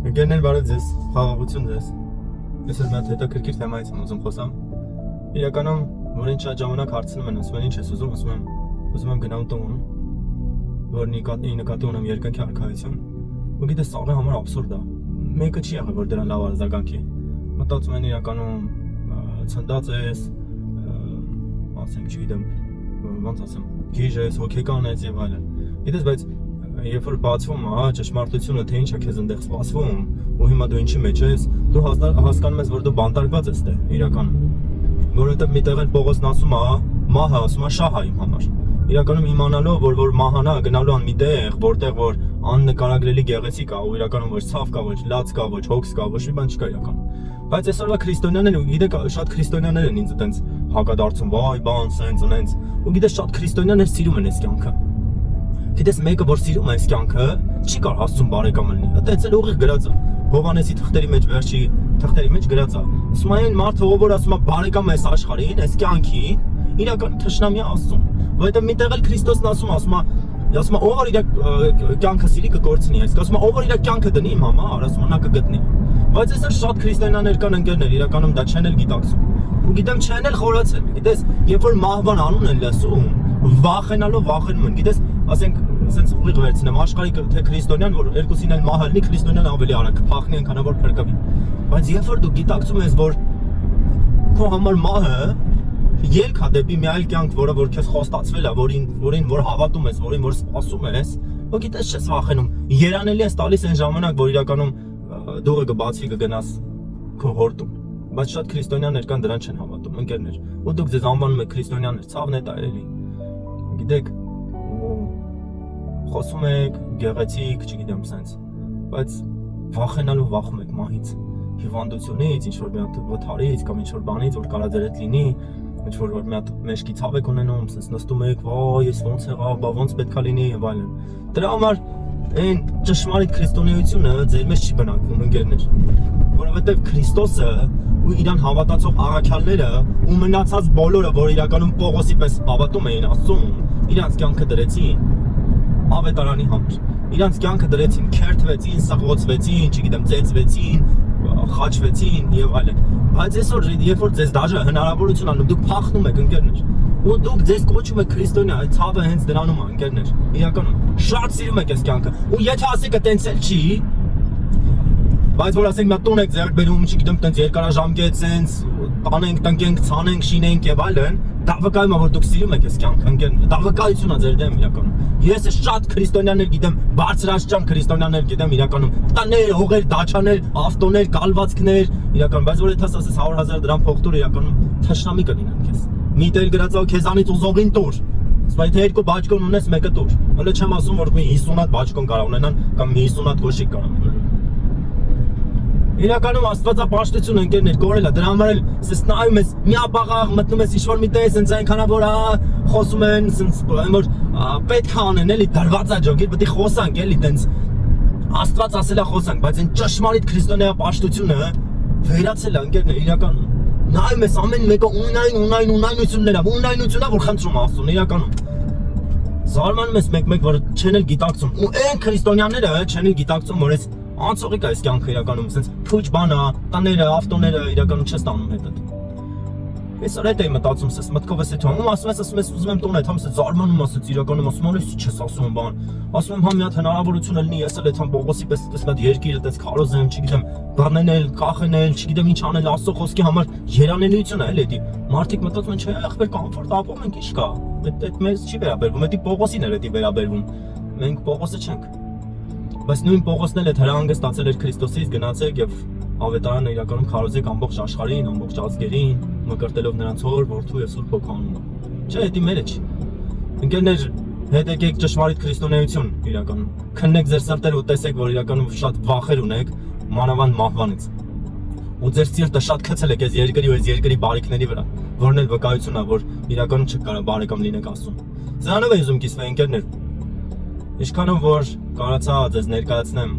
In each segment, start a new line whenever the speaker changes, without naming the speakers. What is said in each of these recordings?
Ընկերներ բարև ձեզ, խաղաղություն ձեզ։ Ես էլ մի հատ հետաքրքիր թեմայից եմ ուզում խոսամ։ Իրականում, որ ինչ շատ ժամանակ հարցնում են, ասում են ինչ ես ուզում եմ գնամ տուն, որ նկատի ունեմ երկնքի արքայություն։ Ու գիտես, սաղը համար абսուրդ է։ Մեկը չի եղել, որ դրան լավ արձագանքի։ Մտածում են իրականում ցնդած ես, ասեմ, չգիտեմ, ոնց ասեմ, գիժ ես, հոգեկան ես եւ այլն։ Գիտես, բայց երբ որ բացվում է ճշմարտությունը, թե ինչ է քեզ այնտեղ սպասվում, ու հիմա դու ինչի մեջ ես, դու հասկանում ես, որ դու բանտարկված ես իրականում։ Որովհետև միտեղ են Պողոսն ասում է, մահը ասում է շահ է իմ համար։ Իրականում իմանալով, որ մահանա գնալու են միտեղ, որտեղ որ աննկարագրելի գեղեցիկ է, ու իրականում ոչ ցավ կա, ոչ լաց կա, ոչ հոգս կա, ոչ մի բան չկա իրականում։ Բայց այսօրվա քրիստոնյաները, գիտեք, շատ քրիստոնյաներ են ինձ այտենց հակադարձում, վայ, բան, սենց, ունենց, ու գիտես, շատ քրիստոնյաներ սիրում են այս կյանքը։ Գիտես, մեկը որ սիրում է այս կյանքը, չի կարող Աստծուն բարեկամ լինի։ Դա էլ ուղիղ գրած է։ Հովհաննեսի թղթերի մեջ վերջի թղթերի մեջ գրած է։ Ասում է այն մարդը, ով որ ասում է բարեկամ է այս աշխարհին, այս կյանքին, իրական թշնամի է Աստծուն։ Որովհետև միտեղ էլ Քրիստոսն ասում է, ով որ իր կյանքը սիրի կկորցնի, այս ասում է, ով որ իր կյանքը դնի իմ համար, ասում է նա կգտնի։ Բայց այսօր շատ քրիստոնյաներ կան ընկերներ, իրականում դա չեն էլ գիտակցում։ Ու գիտեմ չեն էլ խորացել։ Գիտես, երբ որ մահվան անուն են լսում, վախենալով վախենում են։ Գիտես, ասենք sense ուղիղ վերցնեմ աշխարհի թե քրիստոնյան, որ երկուսին էլ մահ լինի, քրիստոնյան ավելի արագ փախնի այնքան որ փրկվի։ Բայց երբ որ դու գիտակցում ես, որ քո համար մահը ելք է դեպի մի այլ կյանք, որը որ քեզ խոստացվել է, որին որ հավատում ես, որին որ սպասում ես, ու գիտես չես վախենում։ Երանելի ես տալիս այն ժամանակ, որ իրականում դուռը կբացվի կգնաս քո հորտում։ Բայց շատ քրիստոնյաներ կան դրան չեն հավատում, ընկերներ։ Ու դուք ձեզ անվանում եք քրիստոնյաներ, ցավն է դա էլի։ Գիտեք, խոսում եք գեղեցիկ, չգիտեմ, սենց, բայց վախենալու վախում եք մահից, հիվանդությունից, ինչ-որ մի հատ վթարից կամ ինչ-որ բանից, որ կարա ձեր հետ լինի, ինչ-որ մի հատ մեջքի ցավ եք ունենում, սենց նստում եք, վայ, ես ոնց եղավ, բա ոնց պետքա լինի եւ այլն։ Դրա համար այն ճշմարիտ քրիստոնեությունը ձեր մեջ չի բնակվում, ընկերներ, որովհետեւ Քրիստոսը ու իրան հավատացող առաքյալները ու մնացած բոլորը, որ իրականում Պողոսի պես հավատում էին Աստծուն, իրանց կյանքը դրեցին ավետարանի համար։ Իրանց կյանքը դրեցին, քերթվեցին, սղոցվեցին, չգիտեմ, ծեծվեցին, խաչվեցին եւ այլն։ Բայց այսօր երբ որ ձեզ դաժե հնարավորություն անում, դուք փախնում եք, ընկերներ։ Ու դուք ձեզ կոչում եք քրիստոնյա, այդ ցավը հենց դրանում է, ընկերներ։ Իրականում շատ սիրում եք այս կյանքը։ Ու եթե ասեք տենց էլ չի, բայց որ ասենք մի տուն եք ձեռք բերում, չգիտեմ, տենց երկարաժամկետ սենց տանենք, տնկենք, ցանենք, շինենք եւ այլն, դա վկայում է որ դուք սիրում եք այս կյանքը, ընկերներ։ Դա վկայություն է ձեր դեմ իրականում։ Ես շատ քրիստոնյաներ գիտեմ, բարձրաստիճան քրիստոնյաներ գիտեմ իրականում, տներ, հողեր, դաչաներ, ավտոներ, կալվածքներ, իրական, բայց որ եթե ասես 100,000 դրամ փող տուր իրականում թշնամի կլինեն քեզ։ Մի տեղ գրածա քեզանից ուզողին տուր։ Բայց եթե երկու բաճկոն ունես, մեկը տուր։ Հələ չեմ ասում որ մի 50 հատ բաճկոն կարող ունենան կամ մի 50 հատ կոշիկ կարող ունենան։ Իրականում աստվածապաշտություն ընկերներ կորել է, դրա համար էլ սենց նայում ես, մի ապաղաղ մտնում ես ինչ-որ մի տես, սենց այնքանա որ խոսում են, սենց որ պետք է անեն, էլի դրված է ջոգիր, պետք է խոսանք, էլի տենց Աստված ասել է խոսանք, բայց այն ճշմարիտ քրիստոնեապաշտությունը վերացել է ընկերներ, իրականում նայում ես ամեն մեկը ունայնություններ է, ունայնությունն է որ խնդրում Աստծուն, իրականում զարմանում ես մեկ-մեկ որ չեն էլ գիտակցում, ու այն քրիստոնյաները չեն էլ գիտակցում, որ այս անցողիկ է այս կյանքը իրականում, սենց փուչ բան է, տները, ավտոները իրականում չես տանում հետդ։ Այսօր այդ էի մտածում, սենց մտքով ես հետ հանում, ասում ես ուզում եմ տուն այդամ, սենց զարմանում ասեց իրականում, ասում եմ ես չես ասում բան, ասում եմ հա մի հատ հնարավորություն լինի, ես էլ այդամ Պողոսի պես այդպես մի հատ երկիր այդպես քարոզեմ, չգիտեմ, բռնել, կախնել, չգիտեմ ինչ անել Աստծո խոսքի համար երանելիություն է էլի, մարդիկ մտածում են, չէ, ախպեր կոմֆորտ ապրում ենք, ի՞նչ կա, այդ մեզ չի վերաբերվում, դա Պողոսին էր էդի վերաբերվում, մենք Պողոսը չենք։ Բայց նույն Պողոսն էլ այդ հրահանգը ստացել էր Քրիստոսից, գնացեք եւ ավետարանը իրականում քարոզեք ամբողջ աշխարհին, ամբողջ ազգերին, մկրտելով նրանց հոր, որդու եւ Սուրբ Հոգու անունով։ Չէ, դա մերը չի։ Ընկերներ, հետ եկեք ճշմարիտ քրիստոնեություն իրականում։ Քննեք ձեր սրտերը ու տեսեք, որ իրականում շատ վախեր ունեք մանավանդ մահվանից։ Ու ձեր սիրտը շատ քցել եք այս երկրի ու այս երկրի բարիքների վրա, որն էլ վկայություն է, որ իրականում չկարա բարեկամ լինեք Աստծուն։ Սրանով եմ ուզում կիսվել ընկերներ։ Ինչքանով որ կարացա ձեզ ներկայացնեմ,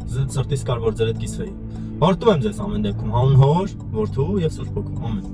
սրտիս կար որ ձեր հետ կիսվեի։ Բարդում եմ ձեզ ամեն դեպքում, հանուն Հոր, Որդու եւ Սուրբ Հոգու։ Ամեն։